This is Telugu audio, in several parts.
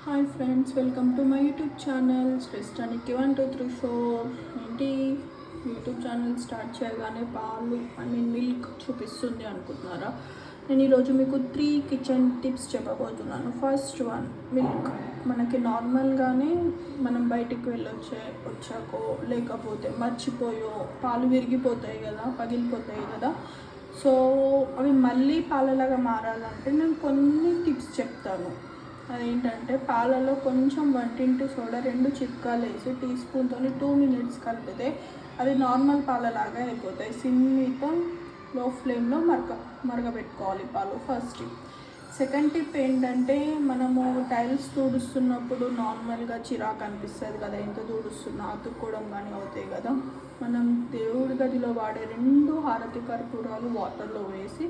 Hi friends, welcome to my YouTube channel శ్రేష్టానికి 1 2 3 4. ఏంటి యూట్యూబ్ ఛానల్ స్టార్ట్ చేయగానే పాలు మిల్క్ చూపిస్తుంది అనుకుంటున్నారా? నేను ఈరోజు మీకు 3 కిచెన్ టిప్స్ చెప్పబోతున్నాను. First one, milk. మనకి నార్మల్గానే మనం బయటికి వచ్చాకో లేకపోతే మర్చిపోయో పాలు విరిగిపోతాయి కదా, పగిలిపోతాయి కదా. సో అవి మళ్ళీ పాలలాగా మారాలంటే నేను కొన్ని టిప్స్ చెప్తాను. అదేంటంటే, పాలలో కొంచెం వంటింటి సోడా 2 చిట్కాలు వేసి టీ స్పూన్తో 2 మినిట్స్ కలిపితే అది నార్మల్ పాలలాగా అయిపోతాయి. సిమ్ మీద లో ఫ్లేమ్లో మరగబెట్టుకోవాలి పాలు. First tip. సెకండ్ టిప్ ఏంటంటే, మనము టైల్స్ తుడుస్తున్నప్పుడు నార్మల్గా చిరాకు అనిపిస్తుంది కదా, ఎంత తుడుస్తున్నా అతుక్కోవడం కానీ అవుతాయి కదా. మనం దేవుడి గదిలో వాడే 2 హారతి కర్పూరాలు వాటర్లో వేసి,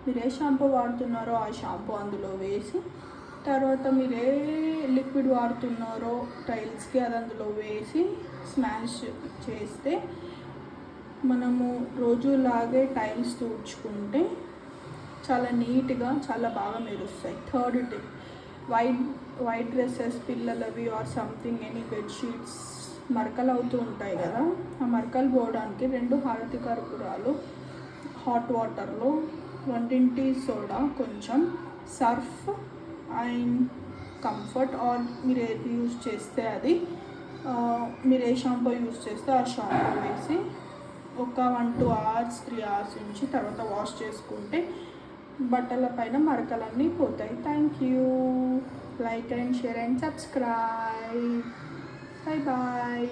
మీరు ఏ షాంపూ వాడుతున్నారో ఆ షాంపూ అందులో వేసి, తర్వాత మీరు ఏ లిక్విడ్ వాడుతున్నారో టైల్స్కి అది అందులో వేసి స్మాష్ చేస్తే మనము రోజులాగే టైల్స్ తుడుచుకుంటే చాలా నీట్గా, చాలా బాగా మెరుస్తాయి. థర్డ్ టిప్, వైట్ డ్రెస్సెస్ పిల్లలవి ఆర్ సంథింగ్ ఎనీ బెడ్షీట్స్ మరకలు అవుతూ ఉంటాయి కదా, ఆ మరకలు పోవడానికి 2 హారతి కర్పూరాలు హాట్ వాటర్లో, వంటింటి సోడా కొంచెం, సర్ఫ్ అండ్ కంఫర్ట్ ఆర్ మీరు ఏది యూజ్ చేస్తే అది, మీరు ఏ షాంపూ యూజ్ చేస్తే ఆ షాంపూ వేసి ఒక 1-2 hours 3 hours నుంచి తర్వాత వాష్ చేసుకుంటే బట్టల పైన మరకలన్నీ పోతాయి. Thank you. Like and share and subscribe. Bye bye.